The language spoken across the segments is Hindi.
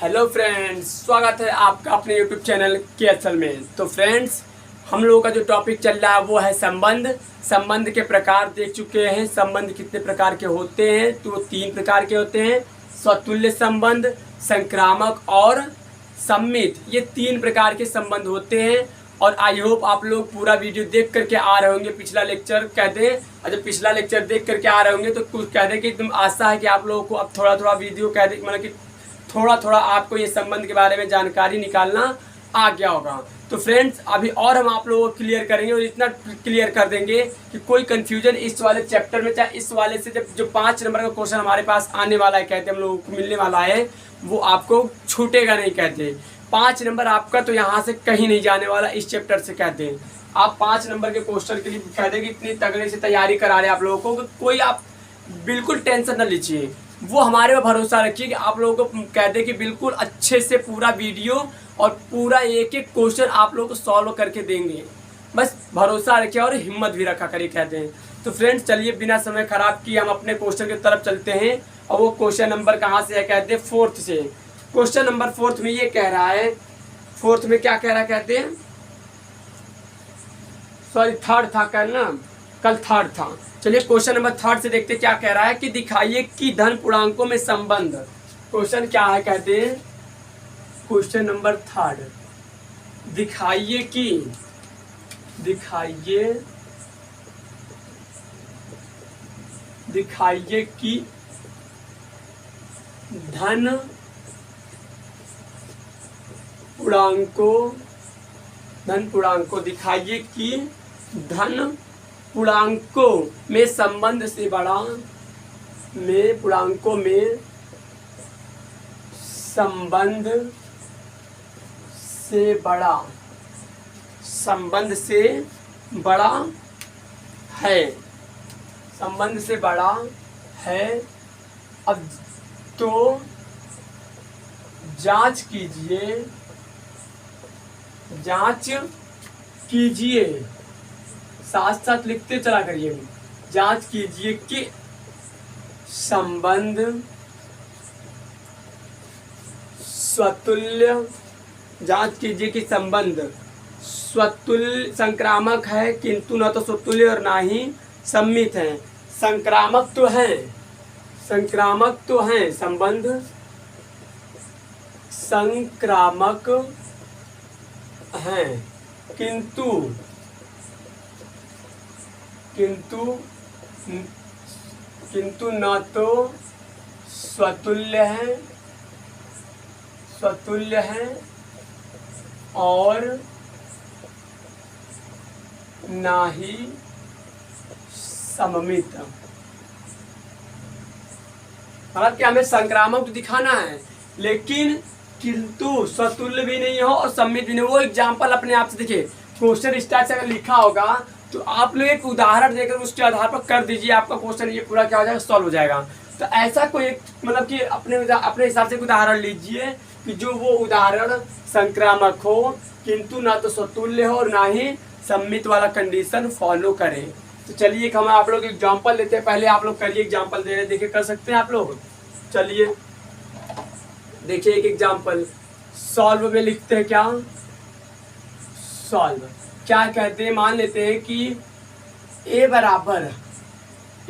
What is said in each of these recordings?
हेलो फ्रेंड्स, स्वागत है आपका अपने यूट्यूब चैनल के में। तो फ्रेंड्स, हम लोगों का जो टॉपिक चल रहा है वो है संबंध। संबंध के प्रकार देख चुके हैं। संबंध कितने प्रकार के होते हैं? तो 3 प्रकार के होते हैं। स्वतुल्य संबंध, संक्रामक और सम्मित। ये 3 प्रकार के संबंध होते हैं। और आई होप आप लोग पूरा वीडियो देख करके आ रहे होंगे। पिछला लेक्चर कहते हैं, और जब पिछला लेक्चर देख करके आ रहे होंगे तो कुछ कहते हैं कि तुम आशा है कि आप लोगों को अब थोड़ा थोड़ा वीडियो कहते मतलब कि थोड़ा थोड़ा आपको ये संबंध के बारे में जानकारी निकालना आ गया होगा। तो फ्रेंड्स, अभी और हम आप लोगों को क्लियर करेंगे और इतना क्लियर कर देंगे कि कोई कंफ्यूजन इस वाले चैप्टर में, चाहे इस वाले से जब जो 5 नंबर का क्वेश्चन हमारे पास आने वाला है, कहते हैं हम लोगों को मिलने वाला है, वो आपको छूटेगा नहीं। कहते 5 नंबर आपका तो यहाँ से कहीं नहीं जाने वाला इस चैप्टर से। कहते हैं आप 5 नंबर के क्वेश्चन के लिए कहते हैं कि इतनी तगड़े से तैयारी करा रहे हैं आप लोगों को, कोई आप बिल्कुल टेंशन न लीजिए। वो हमारे पे भरोसा रखिए कि आप लोगों को कहते हैं कि बिल्कुल अच्छे से पूरा वीडियो और पूरा एक एक क्वेश्चन आप लोगों को सॉल्व करके देंगे। बस भरोसा रखिए और हिम्मत भी रखा करिए। कहते हैं तो फ्रेंड्स, चलिए बिना समय खराब किए हम अपने क्वेश्चन की तरफ चलते हैं। और वो क्वेश्चन नंबर कहाँ से है? कहते हैं 4th से। क्वेश्चन नंबर 4th में ये कह रहा है, 4th में क्या कह रहा है? कहते हैं सॉरी 3rd था कल ना, कल 3rd था। चलिए क्वेश्चन नंबर 3rd से देखते क्या कह रहा है कि दिखाइए कि धन पूर्णांकों में संबंध। क्वेश्चन क्या है? कहते हैं क्वेश्चन नंबर 3rd, दिखाइए कि धन पूर्णांकों दिखाइए कि धन पूर्णांकों में संबंध से बड़ा है। अब तो जांच कीजिए, साथ साथ लिखते चला करिए। जांच कीजिए कि संबंध स्वतुल्य संक्रामक है, किंतु न तो स्वतुल्य और ना ही सम्मित है। संक्रामक तो हैं संबंध संक्रामक हैं, किंतु न तो स्वतुल्य है और ना ही सममित। मतलब कि हमें संक्रामक तो दिखाना है, लेकिन किंतु स्वतुल्य भी नहीं हो और सम्मित भी नहीं। वो एग्जाम्पल अपने आप से देखिए, क्वेश्चन स्टार्ट से अगर लिखा होगा तो आप लोग एक उदाहरण देकर उसके आधार पर कर दीजिए, आपका क्वेश्चन ये पूरा क्या हो जाएगा? सॉल्व हो जाएगा। तो ऐसा कोई एक मतलब कि अपने हिसाब से उदाहरण लीजिए कि जो वो उदाहरण संक्रामक हो, किंतु ना तो स्वतुल्य हो और ना ही सम्मित वाला कंडीशन फॉलो करे। तो चलिए एक हम आप लोग एग्जाम्पल लेते हैं। पहले आप लोग करिए, एग्जाम्पल दे रहे, देखिए कर सकते हैं आप लोग। चलिए देखिए एक एग्जाम्पल सॉल्व में लिखते हैं। क्या सॉल्व क्या कहते हैं? मान लेते हैं कि a बराबर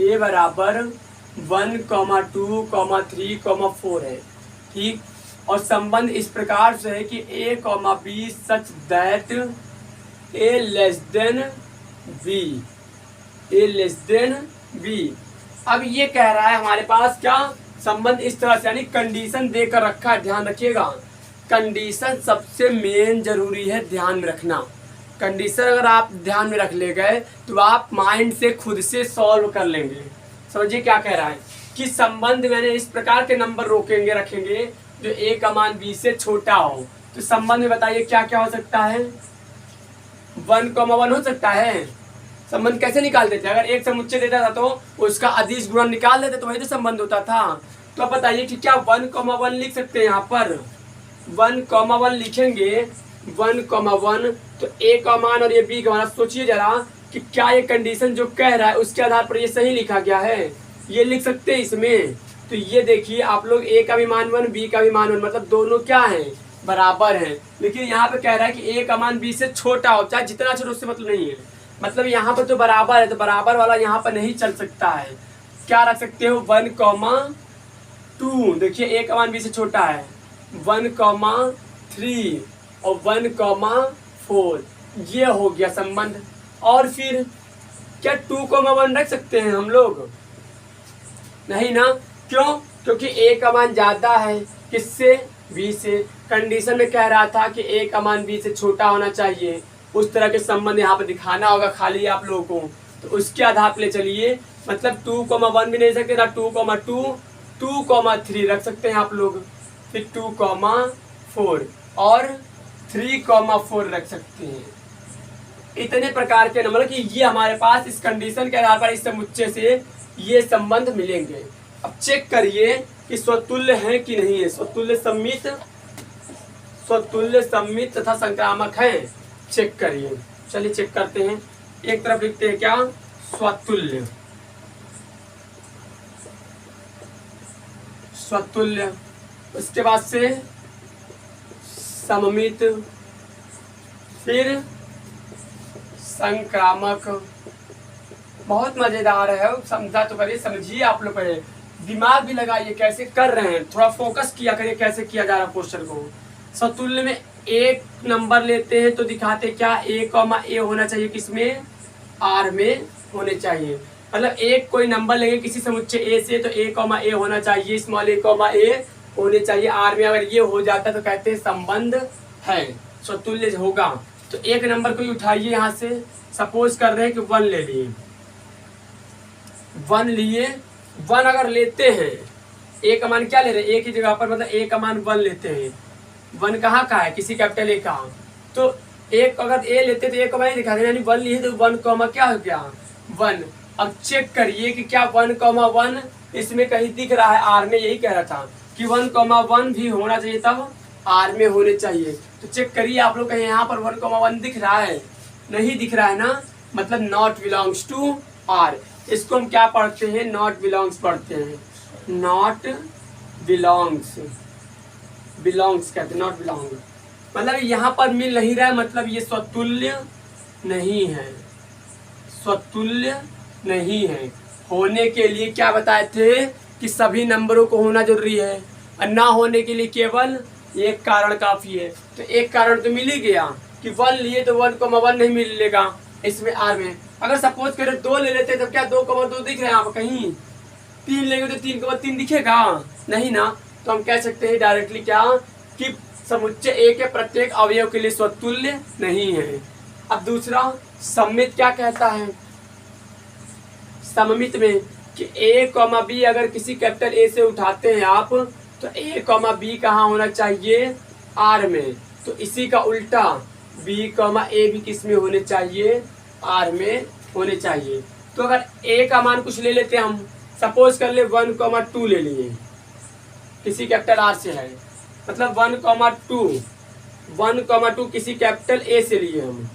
1, 2, 3, 4 है, ठीक। और संबंध इस प्रकार से है कि a, b such that a less then b। अब ये कह रहा है हमारे पास क्या संबंध इस तरह से, यानी कंडीशन देकर रखा है। ध्यान रखिएगा, कंडीशन सबसे मेन जरूरी है, ध्यान में रखना। कंडीशन अगर आप ध्यान में रख ले गए तो आप माइंड से खुद से सॉल्व कर लेंगे। समझिए क्या कह रहा है कि संबंध मैंने इस प्रकार के नंबर रखेंगे जो a का मान b से छोटा हो। तो संबंध में बताइए क्या क्या हो सकता है? 1,1 हो सकता है। संबंध कैसे निकाल देते? अगर एक समुच्चय देता था तो उसका अदिश गुणन निकाल देते, तो वही तो संबंध होता था। तो अब बताइए कि क्या 1,1 लिख सकते हैं? यहाँ पर 1,1 लिखेंगे 1,1 तो a का मान और ये b का मान। सोचिए जरा कि क्या ये कंडीशन जो कह रहा है उसके आधार पर ये सही लिखा गया है? ये लिख सकते हैं इसमें। तो ये देखिए आप लोग, ए का भी मान 1 बी का भी मान 1, मतलब दोनों क्या हैं, बराबर हैं। लेकिन यहाँ पे कह रहा है कि ए का मान बी से छोटा हो, चाहे जितना छोटा उससे मतलब नहीं है, मतलब यहाँ पर तो बराबर है, तो बराबर वाला यहाँ पर नहीं चल सकता है। क्या रख सकते हो, 1,2। देखिए ए का मान बी से छोटा है, 1,3 और 1,4, ये हो गया संबंध। और फिर क्या 2,1 रख सकते हैं हम लोग, नहीं ना, क्यों, क्योंकि ए का मान ज्यादा है किससे, बी से। कंडीशन में कह रहा था कि ए का मान बी से छोटा होना चाहिए, उस तरह के संबंध यहाँ पे दिखाना होगा खाली आप लोगों को। तो उसके आधार पर ले चलिए, मतलब 2,1 भी नहीं सकते ना, 2,2, 2,3 रख सकते हैं आप लोग, फिर 2,4 और 3,4 रख सकते हैं। इतने प्रकार के नंबर कि ये हमारे पास इस कंडीशन के आधार पर इस समुच्चय से ये संबंध मिलेंगे। अब चेक करिए कि स्वतुल्य है कि नहीं है, स्वतुल्य सम्मित तथा संक्रामक है, चेक करिए। चलिए चेक करते हैं, एक तरफ लिखते हैं क्या, स्वतुल्य, स्वतुल्य, उसके बाद से सममित, फिर संक्रामक। बहुत मजेदार है, समझा तो करिए, समझिए आप लोग पहले, दिमाग भी लगाइए कैसे कर रहे हैं, थोड़ा फोकस किया करिए कैसे किया जा रहा है क्वेश्चन को। स्वतुल्य में एक नंबर लेते हैं तो दिखाते क्या, ए होना चाहिए, किसमें, आर में होने चाहिए। मतलब एक कोई नंबर लेंगे किसी समुच्चय ए से, तो ए होना चाहिए, स्मॉल ए होने चाहिए आर में। अगर ये हो जाता तो कहते हैं संबंध है, स्वतुल्य होगा। तो एक नंबर को उठाइए यहाँ से, सपोज कर रहे हैं कि 1 ले लिए, 1 लिए, 1 अगर लेते हैं, ए का मान क्या ले रहे हैं, ए की जगह पर, मतलब ए का मान 1 लेते हैं। 1 कहाँ का है, किसी कैपिटल ए का, तो एक अगर ए लेते तो ए का मान दिखा देना, यानी 1 लिए तो 1 क्या हो गया, 1। अब चेक करिए कि क्या 1,1 इसमें कहीं दिख रहा है, आर में, यही कह रहा था कि 1,1 भी होना चाहिए, तब आर में होने चाहिए। तो चेक करिए आप लोग, कहीं यहाँ पर 1,1 दिख रहा है, नहीं दिख रहा है ना, मतलब नॉट बिलोंग्स टू आर। इसको हम क्या पढ़ते हैं, नॉट बिलोंग्स पढ़ते हैं, नॉट बिलोंग्स, बिलोंग्स कहते हैं, नॉट बिलोंग, मतलब यहाँ पर मिल नहीं रहा है, मतलब ये स्वतुल्य नहीं है, स्वतुल्य नहीं है। होने के लिए क्या बताए थे कि सभी नंबरों को होना जरूरी है, और ना होने के लिए केवल एक कारण काफी है। तो एक कारण तो मिल ही गया कि 1 लिए तो 1,1 नहीं मिलेगा इसमें आर में। अगर सपोज करें 2 ले लेते तो क्या 2,2 दिख रहे हैं आप कहीं, 3 लेंगे तो 3,3 दिखेगा, नहीं ना। तो हम कह सकते हैं डायरेक्टली क्या, कि समुच्चय ए के प्रत्येक अवयव के लिए स्वतुल्य नहीं है। अब दूसरा, सम्मित क्या कहता है, सममित में कि ए, बी अगर किसी कैपिटल ए से उठाते हैं आप, तो ए, बी कहाँ होना चाहिए, आर में। तो इसी का उल्टा बी, ए भी किस में होने चाहिए, आर में होने चाहिए। तो अगर ए का मान कुछ ले लेते हैं हम, सपोज कर ले 1,2 ले लिए, किसी कैपिटल आर से है, मतलब 1,2 किसी कैपिटल ए से लिए हम।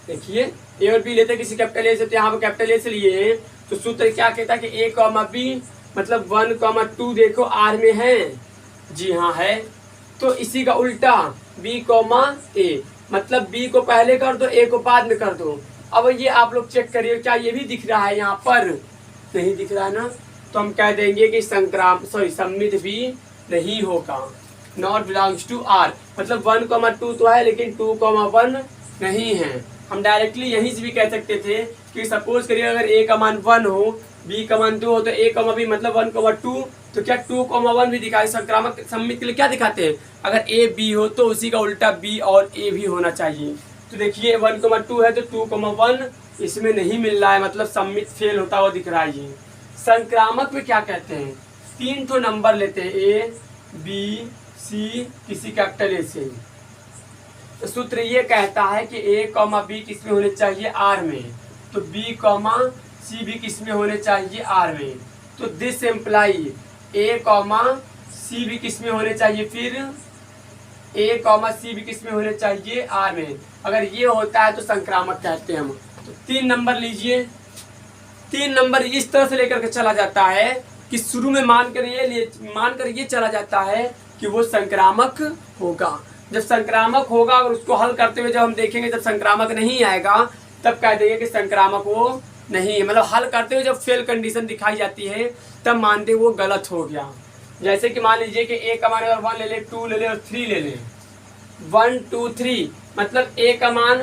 देखिए ए और बी लेते किसी कैपिटल ए से, तो यहाँ पर कैपिटल ए से लिए हैं, तो सूत्र क्या कहता है कि ए, बी मतलब 1,2 देखो आर में है, जी हाँ है। तो इसी का उल्टा बी, ए, मतलब बी को पहले कर दो, ए को बाद में कर दो। अब ये आप लोग चेक करिए, क्या ये भी दिख रहा है, यहाँ पर नहीं दिख रहा है ना, तो हम कह देंगे कि सम्मित भी नहीं होगा, नॉट बिलोंग्स टू आर। मतलब 1,2 तो है लेकिन 2,1 नहीं है। हम डायरेक्टली यहीं से भी कह सकते थे कि सपोज करिए अगर ए का मान 1 हो, बी का मान 2 हो, तो ए, बी मतलब 1,2, तो क्या 2,1 भी दिखाए। संक्रामक सम्मित के लिए क्या दिखाते हैं, अगर ए बी हो तो उसी का उल्टा बी और ए भी होना चाहिए। तो देखिए 1,2 है तो 2,1 इसमें नहीं मिल रहा है, मतलब सम्मित फेल होता हुआ दिख रहा है। ये संक्रामक में क्या कहते हैं, 3 तो नंबर लेते हैं, ए, बी, सी किसी कैपिटल ए से। तो सूत्र ये कहता है कि ए, बी किस में होने चाहिए, आर में, तो बी, सी भी किस में होने चाहिए, आर में। तो दिस एम्प्लाई ए, सी भी किस में होने चाहिए, फिर ए, सी भी किस में होने चाहिए, आर में। अगर ये होता है तो संक्रामक कहते हैं हम। तो 3 नंबर लीजिए, 3 नंबर इस तरह से लेकर के चला जाता है कि शुरू में मानकर ये चला जाता है कि वो संक्रामक होगा। जब संक्रामक होगा और उसको हल करते हुए जब हम देखेंगे जब संक्रामक नहीं आएगा तब कह देंगे कि संक्रामक वो नहीं है। मतलब हल करते हुए जब फेल कंडीशन दिखाई जाती है तब मानते वो गलत हो गया। जैसे कि मान लीजिए कि ए का मान अगर 1 ले ले, 2 ले ले और 3 ले ले, 1 2 3, मतलब ए का मान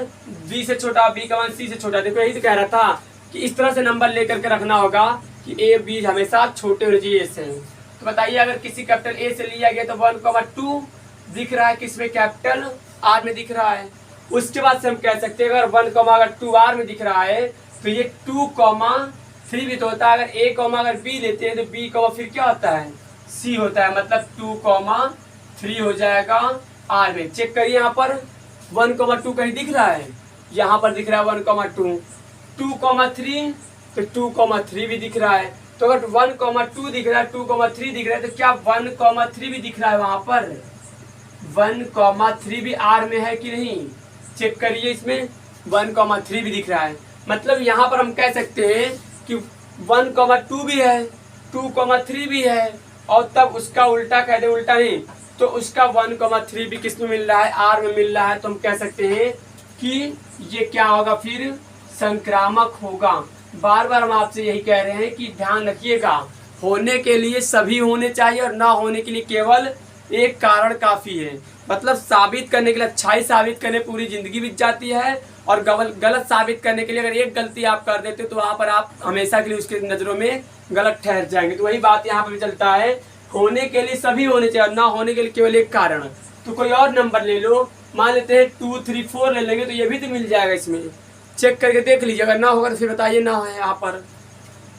बी से छोटा, बी का मान सी से छोटा। देखो यही तो कह रहा था कि इस तरह से नंबर लेकर के रखना होगा कि ए बी हमेशा छोटे होने चाहिए से। तो बताइए अगर किसी कैपिटल ए से लिया गया तो 1,2 दिख रहा है, किसमें कैपिटल आर में दिख रहा है। उसके बाद से हम कह सकते हैं अगर 1,2 आर में दिख रहा है तो ये 2,3 भी तो होता है। अगर ए अगर बी लेते हैं तो बी फिर क्या होता है, सी होता है, मतलब 2,3 हो जाएगा आर में। चेक करिए यहाँ पर 1,2 कहीं दिख रहा है, यहाँ पर दिख रहा है 1,2, 2,3 तो 2,3 भी दिख रहा है। तो अगर 1,2 दिख रहा है, 2,3 दिख रहा है तो क्या 1,3 भी दिख रहा है वहां पर, 1,3 भी आर में है कि नहीं। चेक करिए इसमें 1,3 भी दिख रहा है। मतलब यहाँ पर हम कह सकते हैं कि 1,2 भी है, 2,3 भी है और तब उसका उल्टा कह दे, उल्टा नहीं तो उसका 1,3 भी किस में मिल रहा है, आर में मिल रहा है। तो हम कह सकते हैं कि ये क्या होगा, फिर संक्रामक होगा। बार बार हम आपसे यही कह रहे हैं कि ध्यान रखिएगा, होने के लिए सभी होने चाहिए और ना होने के लिए केवल एक कारण काफी है। मतलब साबित करने के लिए, अच्छाई साबित करने पूरी जिंदगी बीत जाती है और गलत साबित करने के लिए अगर एक गलती आप कर देते तो वहाँ पर आप हमेशा के लिए उसके नज़रों में गलत ठहर जाएंगे। तो वही बात यहाँ पर भी चलता है, होने के लिए सभी होने चाहिए और ना होने के लिए केवल एक कारण। तो कोई और नंबर ले लो, मान लेते हैं 2 3 4 ले लेंगे तो ये भी तो मिल जाएगा। इसमें चेक करके देख लीजिए, अगर ना होगा तो फिर बताइए ना है, यहाँ पर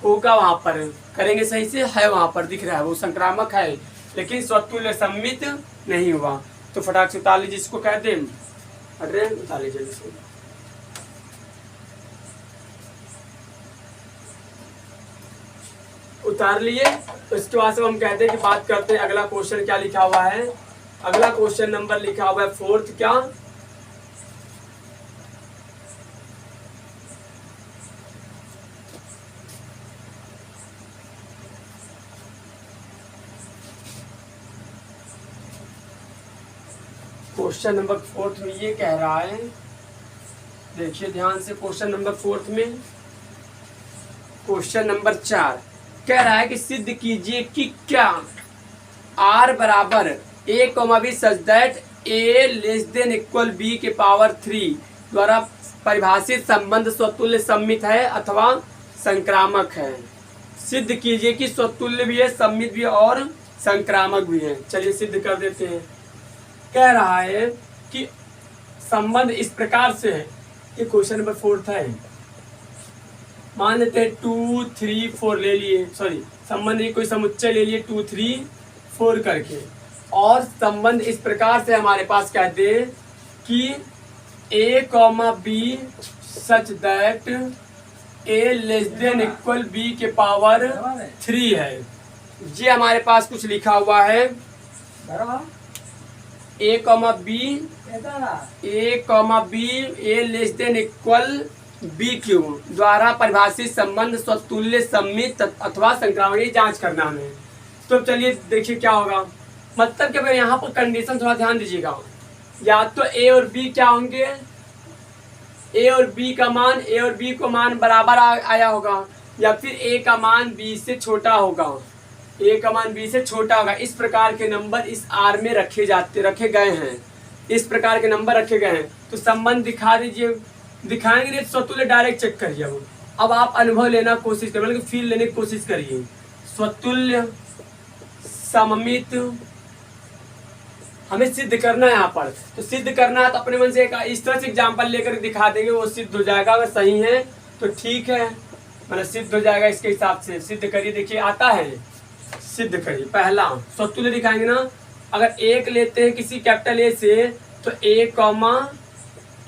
होगा, वहाँ पर करेंगे सही से है, वहाँ पर दिख रहा है वो संक्रामक है लेकिन स्वतुल्य सम्मित नहीं हुआ। तो फटाक से उतार लीजिए, इसको कहते हैं अरे उतार लीजिए इसको। उतार लिए। तो इसके बाद से हम कहते हैं कि बात करते हैं अगला क्वेश्चन क्या लिखा हुआ है। अगला क्वेश्चन नंबर लिखा हुआ है 4th, क्या क्वेश्चन नंबर 4th में ये कह रहा है, देखिए ध्यान से क्वेश्चन नंबर 4th में क्वेश्चन नंबर 4 कह रहा है कि सिद्ध कीजिए कि क्या r बराबर a, b such that a less than equal b के पावर 3 द्वारा परिभाषित संबंध स्वतुल्य सम्मित है अथवा संक्रामक है। सिद्ध कीजिए कि स्वतुल्य भी है, सम्मित भी है और संक्रामक भी है। चलिए सिद्ध कर देते हैं। कह रहा है कि संबंध इस प्रकार से है, ये क्वेश्चन नंबर 4th है। मान लेते हैं 2 3 4 ले लिए, सॉरी संबंध कोई समुच्चय ले लिए 2 3 4 करके, और संबंध इस प्रकार से हमारे पास कहते हैं कि a, b such that a less than equal b के पावर 3 है। ये हमारे पास कुछ लिखा हुआ है, a, b a less than equal B Q द्वारा परिभाषित संबंध स्वतुल्य सम्मित अथवा संक्रामक, ये जांच करना हमें। तो चलिए देखिए क्या होगा। मतलब कि यहाँ पर कंडीशन थोड़ा ध्यान दीजिएगा, या तो ए और बी क्या होंगे, ए और बी का मान, ए और बी को मान बराबर आया होगा, या फिर ए का मान बी से छोटा होगा, ए का मान बी से छोटा होगा। इस प्रकार के नंबर इस आर में रखे गए हैं, इस प्रकार के नंबर रखे गए हैं। तो संबंध दिखा दीजिए, दिखाएंगे नहीं स्वतुल्य डायरेक्ट चेक करिए। अब आप अनुभव लेना कोशिश करिए, बल्कि फील लेने की कोशिश करिए। स्वतुल्य सममित हमें सिद्ध करना है यहाँ पर। तो सिद्ध करना है तो अपने मन से एक इस तरह से एग्जाम्पल लेकर दिखा देंगे, वो सिद्ध हो जाएगा। अगर सही है तो ठीक है, मतलब सिद्ध हो जाएगा। इसके हिसाब से सिद्ध करिए, देखिए आता है, सिद्ध करिए। पहला स्वतुल्य दिखाएंगे ना, अगर एक लेते हैं किसी कैपिटल ए से तो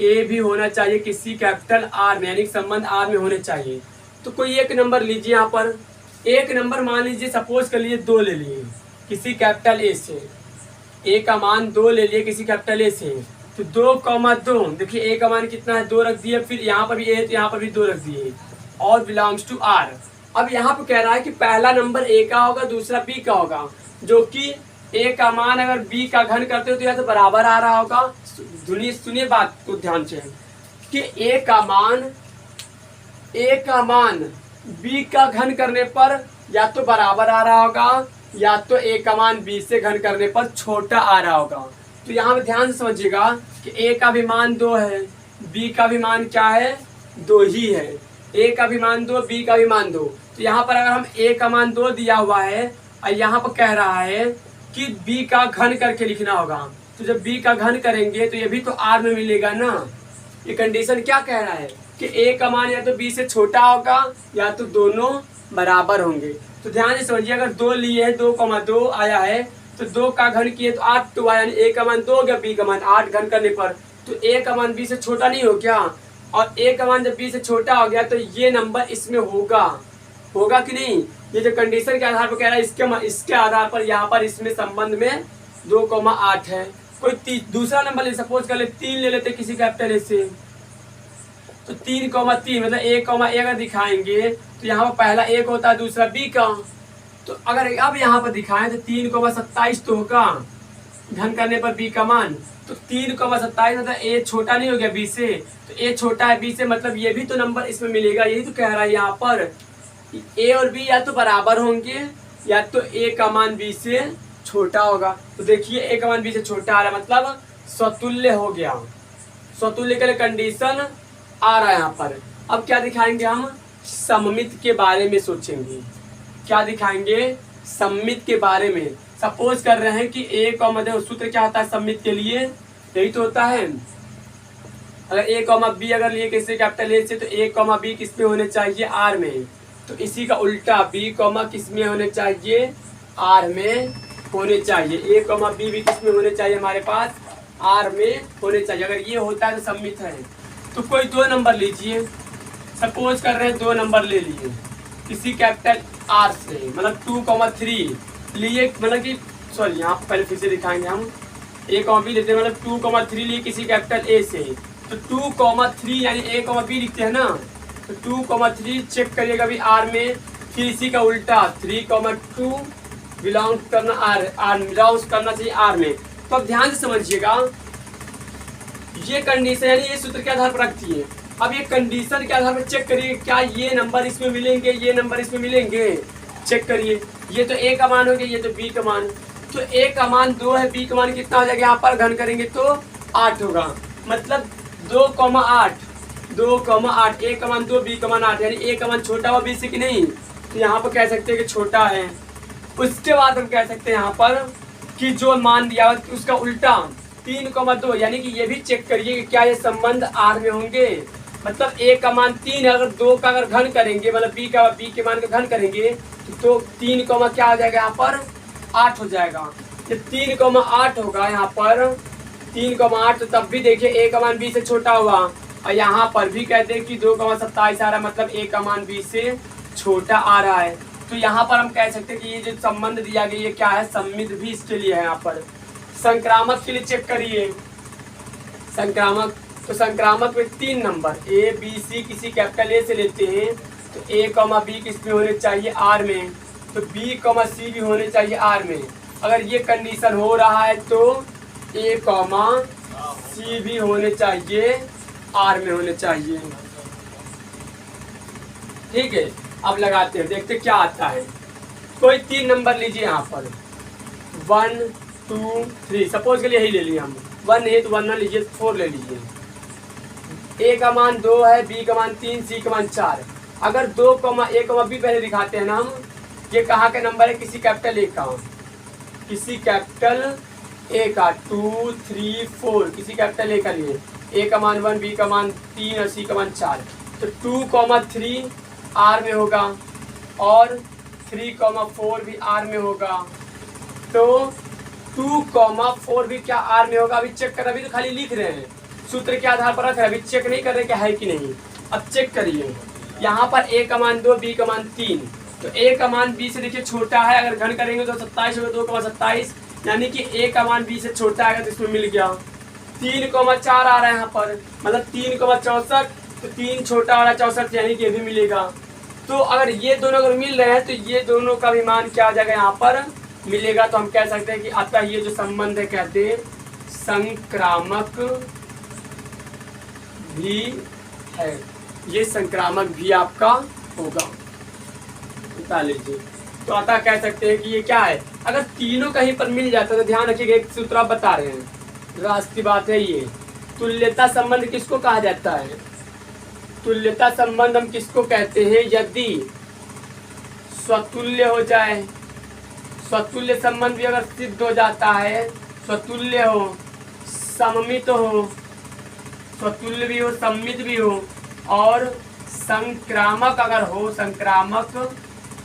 ए भी होना चाहिए किसी कैपिटल आर में, यानी संबंध आर में होने चाहिए। तो कोई एक नंबर लीजिए, यहाँ पर एक नंबर मान लीजिए, सपोज कर लीजिए 2 ले लिए किसी कैपिटल ए से, ए का मान 2 ले लिए किसी कैपिटल ए से। तो 2,2 देखिए ए का मान कितना है, 2 रख दिए, फिर यहाँ पर भी ए है तो यहाँ पर भी 2 रख दिए। और बिलोंग्स टू आर। अब यहाँ पे कह रहा है कि पहला नंबर ए का होगा, दूसरा बी का होगा, जो कि ए का मान अगर बी का घन करते हो तो या तो बराबर आ रहा होगा। सुनिए बात को ध्यान से कि ए का मान बी का घन करने पर या तो बराबर आ रहा होगा या तो ए का मान बी से घन करने पर छोटा आ रहा होगा। तो यहाँ पे ध्यान से समझिएगा कि ए का भी मान 2 है, बी का भी मान क्या है, 2 ही है। ए का भी मान 2, बी का भी मान 2। तो यहाँ पर अगर हम ए का मान 2 दिया हुआ है और यहाँ पर कह रहा है कि बी का घन करके लिखना होगा, तो जब बी का घन करेंगे तो ये भी तो आर में मिलेगा ना। ये कंडीशन क्या कह रहा है कि ए का मान या तो बी से छोटा होगा या तो दोनों बराबर होंगे। तो ध्यान से समझिए, अगर 2 लिए है, 2,2 आया है तो 2 का घन किए तो 8 तो आया, यानी ए का मान 2 हो गया, बी का मान 8 घन करने पर तो ए का मान बी से छोटा नहीं हो क्या। और ए का मान जब बी से छोटा हो गया तो ये नंबर इसमें होगा कि नहीं। ये जो कंडीशन के आधार पर कह रहा है इसके आधार पर यहाँ पर इसमें संबंध में 2,8 है। कोई दूसरा नंबर ले, सपोज कर ले 3 ले लेते किसी कैपिटल ए से, तो 3,3 मतलब ए अगर दिखाएंगे तो यहाँ पर पहला 1 होता है, दूसरा बी का। तो अगर अब यहाँ पर दिखाएं तो 3,27 तो होगा घन करने पर बी का मान। तो 3,27 मतलब ए छोटा नहीं हो गया बी से, तो ए छोटा है बी से, मतलब ये भी तो नंबर इसमें मिलेगा। यही तो कह रहा है यहाँ पर ए और बी या तो बराबर होंगे या तो ए का मान बी से छोटा होगा। तो देखिए ए का मान बी से छोटा आ रहा है, मतलब स्वतुल्य हो गया। स्वतुल्य के लिए कंडीशन आ रहा है यहाँ पर। अब क्या दिखाएंगे हम, सममित के बारे में सोचेंगे। क्या दिखाएंगे, सममित के बारे में। सपोज कर रहे हैं कि ए कॉमा, देखो सूत्र क्या होता है सममित के लिए, यही तो होता है। अगर ए कॉमा बी अगर लिए किसी कैपिटल ए से तो ए कॉमा बी किस में होने चाहिए, आर में। तो इसी का उल्टा बी कॉमा किस में होने चाहिए, आर में होने चाहिए। ए कॉमा बी भी किस में होने चाहिए, हमारे पास आर में होने चाहिए। अगर ये होता है तो सममित है। तो कोई 2 नंबर लीजिए, सपोज कर रहे हैं 2 नंबर ले लिए किसी कैपिटल आर से, मतलब 2,3 लिए, मतलब कि सॉरी यहाँ पहले फिर से दिखाएंगे हम, ए कॉमा बी लेते हैं, मतलब 2,3 लिए किसी कैपिटल ए से। तो 2,3 यानी ए कॉमा बी लिखते हैं ना, तो 2,3 चेक करिएगा भी आर में। फिर इसी का उल्टा 3,2 बिलोंग करना आर बिलोंग करना चाहिए आर में। तो अब ध्यान से समझिएगा, ये कंडीशन यानी ये सूत्र के आधार पर रखती है। अब ये कंडीशन के आधार पर चेक करिए क्या ये नंबर इसमें मिलेंगे, ये नंबर इसमें मिलेंगे। चेक करिए, ये तो ए का मान हो गया, ये तो बी का मान। तो ए का मान 2 है, बी का मान कितना हो जाएगा, यहाँ पर घन करेंगे तो 8 होगा, मतलब 2,8 ए का मान 2, बी का मान 8, यानी ए का मान छोटा हुआ बी से कि नहीं। तो यहाँ पर कह सकते हैं कि छोटा है। उसके बाद हम कह सकते हैं यहाँ पर कि जो मान दिया उसका उल्टा 3,2, यानी कि ये भी चेक करिए कि क्या ये संबंध आर में होंगे। मतलब ए का मान 3 है, अगर 2 का अगर घन करेंगे, मतलब बी के मान का घन करेंगे तो 3 क्या हो जाएगा, यहाँ पर 8 हो जाएगा। जब 3,8 होगा यहाँ पर 3,8, तो तब भी देखिए ए का मान बी से छोटा हुआ। और यहाँ पर भी कहते हैं कि 2,27 आ रहा है, मतलब ए का मान बी से छोटा आ रहा है। तो यहाँ पर हम कह सकते हैं कि ये जो संबंध दिया गया ये क्या है, सममित भी इसके लिए है। यहाँ पर संक्रामक के लिए चेक करिए, संक्रामक, तो संक्रामक में 3 नंबर ए बी सी किसी कैपिटल ए से लेते हैं, तो ए कॉमा बी किस में होने चाहिए, आर में। तो बी कॉमा सी भी होने चाहिए आर में। अगर ये कंडीशन हो रहा है तो ए कॉमा सी भी होने चाहिए आर में होने चाहिए। ठीक है, अब लगाते हैं, देखते क्या आता है। कोई 3 नंबर लीजिए यहाँ पर, 1 2 3, सपोज के लिए यही ले लिया हम। 1 है तो 1 ना लीजिए, 4 ले लीजिए। ए का मान 2 है, बी का मान 3, सी का मान 4। अगर 2, ए, बी पहले दिखाते हैं ना हम, ये कहाँ का नंबर है, किसी कैपिटल ए का, किसी कैपिटल ए का 2 3 4 किसी कैपिटल ए का लिए। ए का मान 1, बी का मान 3 और सी का मान 4। तो 2,3 आर में होगा और 3,4 भी आर में होगा। तो 2,4 भी क्या आर में होगा, अभी चेक कर, अभी तो खाली लिख रहे हैं, सूत्र के आधार पर रख रहे हैं, अभी चेक नहीं कर रहे क्या है कि नहीं। अब चेक करिए, यहाँ पर ए का मान 2, बी का मान 3, तो ए का मान बी से देखिए छोटा है, अगर घन करेंगे तो 27 होगा, 2,27, यानी कि ए का मान बी से छोटा है तो इसमें मिल गया। 3,4 आ रहा है यहाँ पर, मतलब 3,64 तो 3 छोटा वाला 64 यानी कि ये भी मिलेगा। तो अगर ये दोनों अगर मिल रहे हैं तो ये दोनों का भी मान क्या आ जाएगा यहाँ पर मिलेगा। तो हम कह सकते हैं कि अतः ये जो संबंध है कहते हैं संक्रामक भी है, ये संक्रामक भी आपका होगा, बता लीजिए। तो अतः कह सकते हैं कि ये क्या है, अगर तीनों कहीं पर मिल जाता है तो ध्यान रखिएगा एक सूत्र आप बता रहे हैं, रास्ती बात है ये। तुल्यता संबंध किसको कहा जाता है? तुल्यता संबंध हम किसको कहते हैं? यदि स्वतुल्य हो जाए, स्वतुल्य संबंध भी अगर सिद्ध हो जाता है, स्वतुल्य हो, सममित हो, स्वतुल्य भी हो, सम्मित भी हो और संक्रामक अगर हो, संक्रामक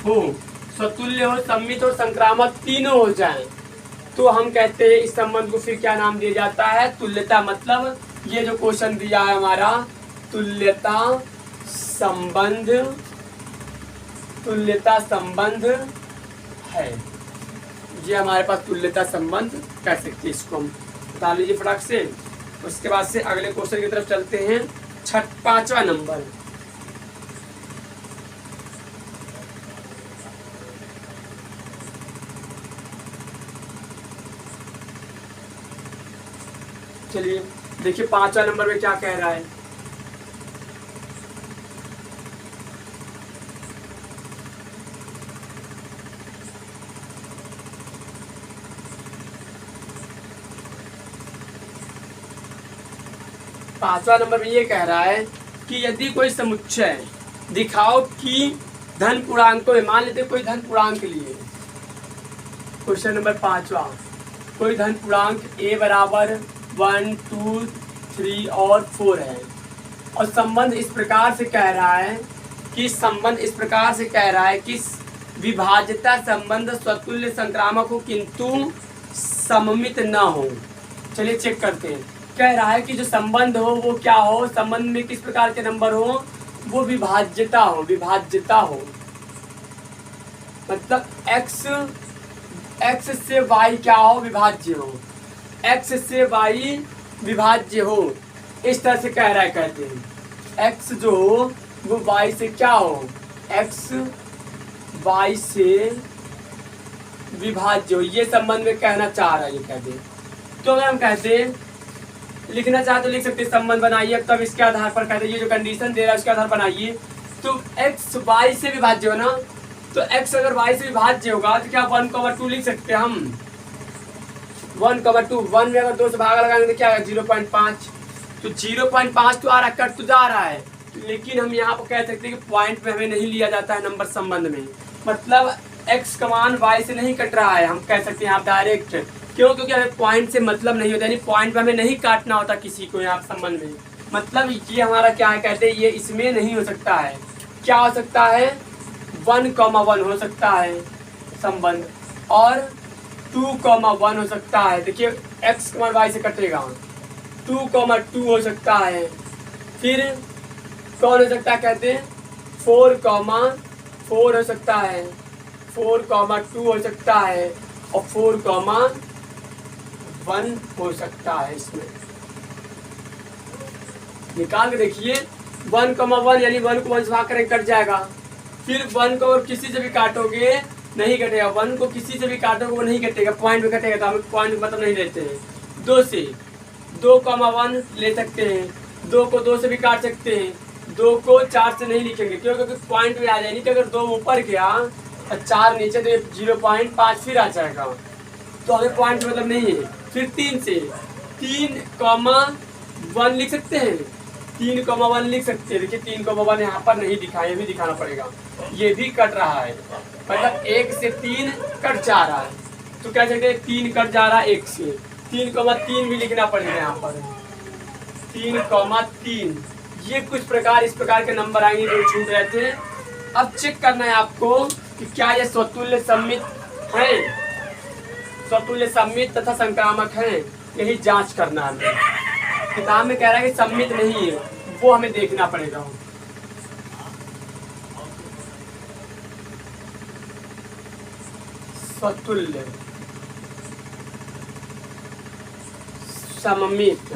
हो, स्वतुल्य हो, सम्मित हो, संक्रामक तीनों हो जाए तो हम कहते हैं इस संबंध को फिर क्या नाम दिया जाता है? तुल्यता। मतलब ये जो क्वेश्चन दिया है हमारा तुल्यता संबंध, तुल्यता संबंध है, ये हमारे पास तुल्यता संबंध कह सकते हैं, इसको हम बता लीजिए फटाक से। उसके बाद से अगले क्वेश्चन की तरफ चलते हैं। 5वां नंबर, चलिए देखिए 5वां नंबर में क्या कह रहा है। पांचवा नंबर में ये कह रहा है कि यदि कोई समुच्चय दिखाओ कि धन पूर्णांकों में, मान लेते कोई धन पूर्णांक लिए, क्वेश्चन नंबर 5वां, कोई धन पूर्णांक a बराबर 1, 2, 3 और 4 है और संबंध इस प्रकार से कह रहा है कि संबंध इस प्रकार से कह रहा है कि विभाज्यता संबंध स्वतुल्य संक्रामक हो किंतु सममित न हो। चलिए चेक करते हैं। कह रहा है कि जो संबंध हो वो क्या हो, संबंध में किस प्रकार के नंबर हो, वो विभाज्यता हो, विभाज्यता हो, मतलब x से y क्या हो, विभाज्य हो, x से y विभाज्य हो, इस तरह से कह रहा है। कहते हैं x जो हो वो y से क्या हो, x y से विभाज्य हो, ये संबंध में कहना चाह रहा है ये कहते हैं। तो अगर हम कहते हैं लिखना चाहे तो लिख सकते हैं संबंध बनाइए, तब इसके आधार पर कहते हैं ये जो कंडीशन दे रहा है उसके आधार पर बनाइए। तो x y से विभाज्य हो ना, तो x अगर y से विभाज्य होगा तो क्या 1/2 लिख सकते हैं हम, 1/2, 1 में अगर 2 से भाग लगाएंगे तो क्या है 0.5, तो 0.5 तो आ रहा, कट तो जा रहा है, लेकिन हम यहाँ पर कह सकते हैं कि पॉइंट में हमें नहीं लिया जाता है नंबर संबंध में, मतलब x का मान y से नहीं कट रहा है, हम कह सकते हैं आप डायरेक्ट। क्यों? क्योंकि हमें पॉइंट से मतलब नहीं होता, यानी पॉइंट में हमें नहीं काटना होता किसी को यहाँ संबंध में, मतलब ये हमारा क्या है कहते हैं ये इसमें नहीं हो सकता है। क्या हो सकता है 1,1 हो सकता है संबंध और 2,1 हो सकता है। देखिए x का मान y से कटेगा, 2,2 हो सकता है, फिर कौन हो सकता है कहते हैं 4,4 हो सकता है, 4,2 हो सकता है और 4,1 हो सकता है। इसमें निकाल के देखिए 1,1 यानी 1 को 1 से भाग करें कट जाएगा, फिर 1 को और किसी से भी काटोगे नहीं कटेगा, 1 को किसी से भी काटोगे वो नहीं कटेगा, पॉइंट में कटेगा, तो हम पॉइंट मतलब नहीं लेते हैं। 2 से 2,1 ले सकते हैं, 2 को 2 से भी काट सकते हैं, 2 को 4 से नहीं लिखेंगे क्यों? क्योंकि पॉइंट में आ जाएगी कि अगर 2 ऊपर गया और 4 नीचे तो 0.5 फिर आ जाएगा, तो हमें पॉइंट मतलब नहीं है। फिर 3 से 3,1 लिख सकते हैं, 3,1 लिख सकते हैं। देखिए 3,1 यहाँ पर नहीं दिखा, ये भी दिखाना पड़ेगा, ये भी कट रहा है, मतलब 1 से 3 कट जा रहा है, तो कह सकते हैं 3 कट जा रहा है 1 से, 3,3 भी लिखना पड़ेगा यहाँ पर, 3,3। ये कुछ प्रकार इस प्रकार के नंबर आएंगे जो छूट रहे थे। अब चेक करना है आपको कि क्या ये स्वतुल्य सम्मित है, स्वतुल्य सम्मित तथा संक्रामक है, यही जांच करना है। किताब में कह रहा है कि सम्मित नहीं है, वो हमें देखना पड़ेगा। स्वतुल्य सममित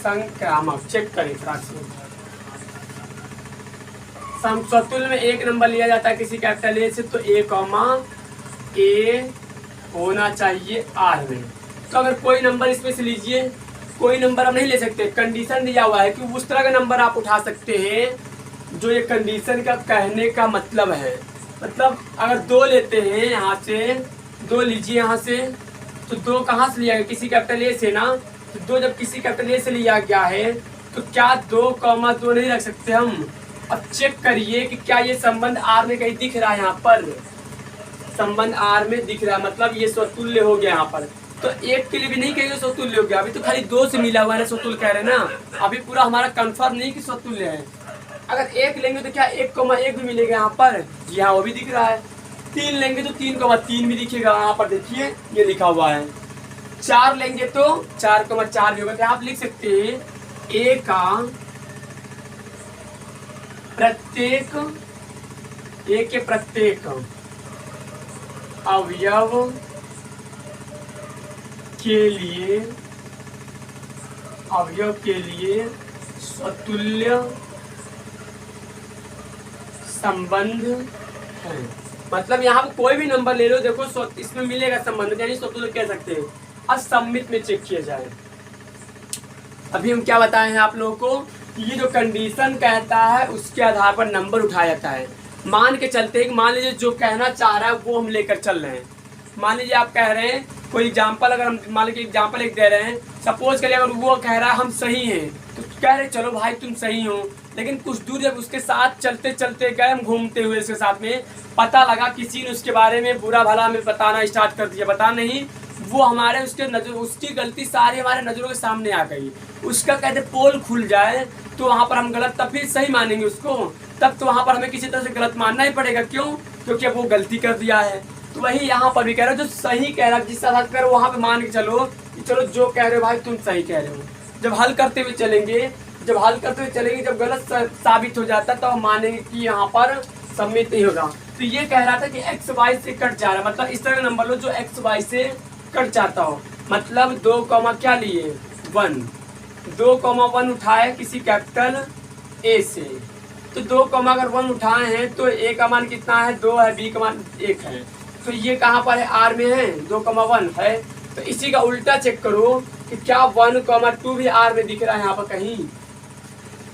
संक्रामक। चेक करें समतुल्य में एक नंबर लिया जाता है किसी कैपिटल ए से, तो ए होना चाहिए आर में। तो अगर कोई नंबर इसमें से लीजिए, कोई नंबर हम नहीं ले सकते, कंडीशन दिया हुआ है कि उस तरह का नंबर आप उठा सकते हैं जो ये कंडीशन का कहने का मतलब है। मतलब अगर 2 लेते हैं यहाँ से, 2 लीजिए यहाँ से, तो 2 कहाँ से लिया गया, किसी कैपिटल ए से ना। तो 2 जब किसी कैपिटल ए से लिया गया है तो क्या 2,2 नहीं रख सकते हम। अब चेक करिए कि क्या ये संबंध आर में कहीं दिख रहा है, यहाँ पर संबंध आर में दिख रहा है, मतलब ये स्वतुल्य हो गया यहाँ पर। तो एक के लिए भी नहीं कहेंगे स्वतुल्य हो गया, अभी तो खाली 2 से मिला हुआ है ना, स्वतुल्य कह रहे हैं ना, अभी पूरा हमारा कंफर्म नहीं कि स्वतुल्य है। अगर 1 लेंगे तो क्या 1,1 भी मिलेगा यहाँ पर, जी हाँ वो भी दिख रहा है। 3 लेंगे तो 3,3 भी दिखेगा यहाँ पर, देखिए ये लिखा हुआ है। 4 लेंगे तो 4,4 भी होगा। तो आप लिख सकते हैं ए का प्रत्येक अवयव के लिए स्वतुल्य संबंध है। मतलब यहाँ पर कोई भी नंबर ले लो, देखो इसमें मिलेगा संबंध, यानी स्वतुल्य कह सकते हैं। अब सम्मित में चेक किया जाए। अभी हम क्या बताए हैं आप लोगों को, ये जो कंडीशन कहता है उसके आधार पर नंबर उठाया जाता है। मान के चलते हैं, मान लीजिए जो कहना चाह रहा है वो हम लेकर चल रहे हैं। मान लीजिए आप कह रहे हैं कोई एग्जाम्पल, अगर हम मान लीजिए एग्जाम्पल एक दे रहे हैं, सपोज करिए अगर वो कह रहा है हम सही हैं, तो कह रहे चलो भाई तुम सही हो, लेकिन कुछ दूर जब उसके साथ चलते चलते गए, हम घूमते हुए उसके साथ में, पता लगा किसी ने उसके बारे में बुरा भला हमें बताना स्टार्ट कर दिया, बता नहीं वो हमारे उसकी गलती सारी हमारे नज़रों के सामने आ गई, उसका कहते पोल खुल जाए, तो वहाँ पर हम गलत तब भी सही मानेंगे उसको, तब तो वहाँ पर हमें किसी तरह से गलत मानना ही पड़ेगा। क्यों? क्योंकि अब वो गलती कर दिया है। तो वही यहाँ पर भी कह रहे हो, जो सही कह रहा है जिस तरह कर वहाँ पे मान के चलो कि चलो जो कह रहे हो भाई तुम सही कह रहे हो। जब हल करते हुए चलेंगे, जब गलत साबित हो जाता है तो हम मानेंगे कि यहाँ पर सम्मित नहीं होगा। तो ये कह रहा था कि एक्स वाई से कट जा रहा है, मतलब इस तरह का नंबर लो जो एक्स वाई से कट जाता हो। मतलब 2 क्या लिए 1, 2,1 उठाए किसी कैपिटल ए से, तो 2, अगर 1 उठाए हैं तो ए का मान कितना है 2 है, बी का मान 1 है, तो ये कहाँ पर है आर में है 2,1 है। तो इसी का उल्टा चेक करो कि क्या 1,2 भी आर में दिख रहा है, यहाँ पर कहीं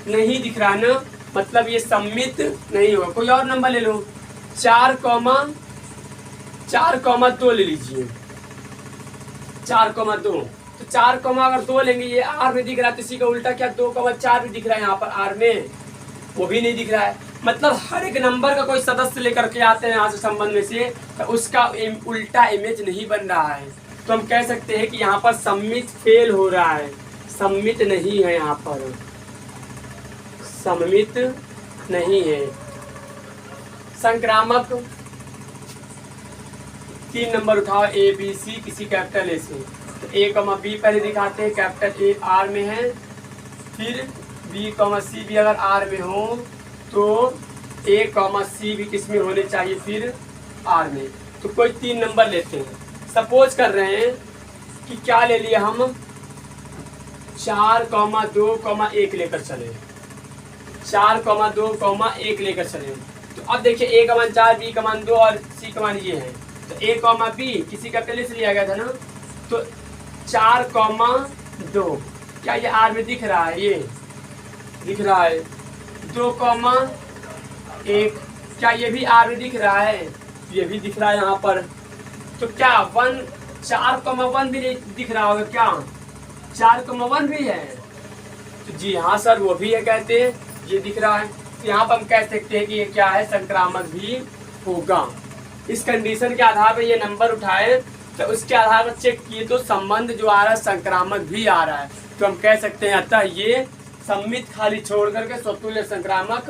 नहीं दिख रहा है ना, मतलब ये सम्मित नहीं होगा। कोई और नंबर ले लो, 4,2 ले लीजिए, 4,2, तो 4, अगर 2 लेंगे ये आर में दिख रहा है, तो इसी का उल्टा क्या 2,4 भी दिख रहा है यहाँ पर आर में, वो भी नहीं दिख रहा है। मतलब हर एक नंबर का कोई सदस्य लेकर के आते हैं यहाँ से संबंध में से, तो उसका उल्टा इमेज नहीं बन रहा है, तो हम कह सकते हैं कि यहाँ पर सम्मित फेल हो रहा है, सम्मित नहीं है, यहाँ पर सम्मित नहीं है। संक्रामक 3 नंबर उठाओ ए बी सी किसी कैपिटल ए से, तो ए कमा बी पहले दिखाते हैं, कैपिटल ए आर में है, फिर बी कमा सी भी अगर आर में हो तो ए कमा सी भी किस में होने चाहिए फिर आर में। तो कोई 3 नंबर लेते हैं, सपोज कर रहे हैं कि क्या ले लिया हम 4,2,1 लेकर चले, 4,2,1 लेकर चले। तो अब देखिए ए का मान 4, बी का मान 2 और सी का मान ये है, तो ए कॉमा बी किसी का पहले से लिया गया था ना, तो 4,2 क्या ये आर में दिख रहा है, ये दिख रहा है, 2,1 क्या ये भी आर में दिख रहा है, ये भी दिख रहा है यहाँ पर। तो क्या 4,1 भी दिख रहा होगा, क्या 4,1 भी है, तो जी हाँ सर वो भी है, कहते हैं ये दिख रहा है। तो यहाँ पर हम कह सकते हैं कि ये क्या है संक्रामक भी होगा। इस कंडीशन के आधार पर ये नंबर उठाए, तो उसके आधार पर चेक किए तो संबंध जो आ रहा है संक्रामक भी आ रहा है, तो हम कह सकते हैं अतः ये सम्मित खाली छोड़ करके स्वतुल्य संक्रामक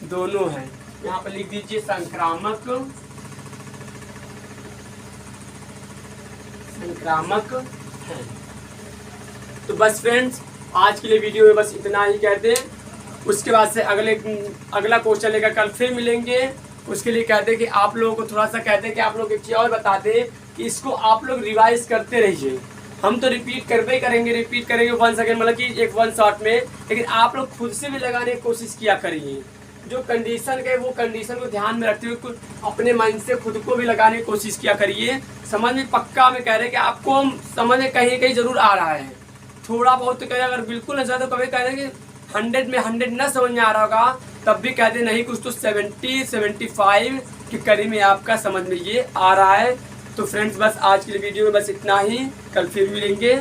दोनों हैं। यहाँ पर लिख दीजिए संक्रामक है। तो बस फ्रेंड्स आज के लिए वीडियो में बस इतना ही कहते हैं, उसके बाद से अगला क्वेश्चन लेकर कल फिर मिलेंगे। उसके लिए कहते हैं कि आप लोगों को थोड़ा सा कहते हैं कि आप लोग एक चीज़ और बता दें कि इसको आप लोग रिवाइज करते रहिए, हम तो रिपीट करते ही करेंगे, रिपीट करेंगे 1 सेकेंड, मतलब कि एक 1 शॉट में। लेकिन आप लोग खुद से भी लगाने की कोशिश किया करिए। जो कंडीशन के वो कंडीशन को ध्यान में रखते हुए कुछ अपने मन से खुद को भी लगाने की कोशिश किया करिए। समझ में पक्का में कह रहे हैं कि आपको समझ में कहीं कहीं जरूर आ रहा है, थोड़ा बहुत तो कहें, अगर बिल्कुल नहीं तो कभी कह रहे हैं कि 100 में 100 न समझ में आ रहा होगा तब भी कहते नहीं, कुछ तो 70-75 के करीब में आपका समझ में ये आ रहा है। तो फ्रेंड्स बस आज की वीडियो में बस इतना ही, कल फिर मिलेंगे।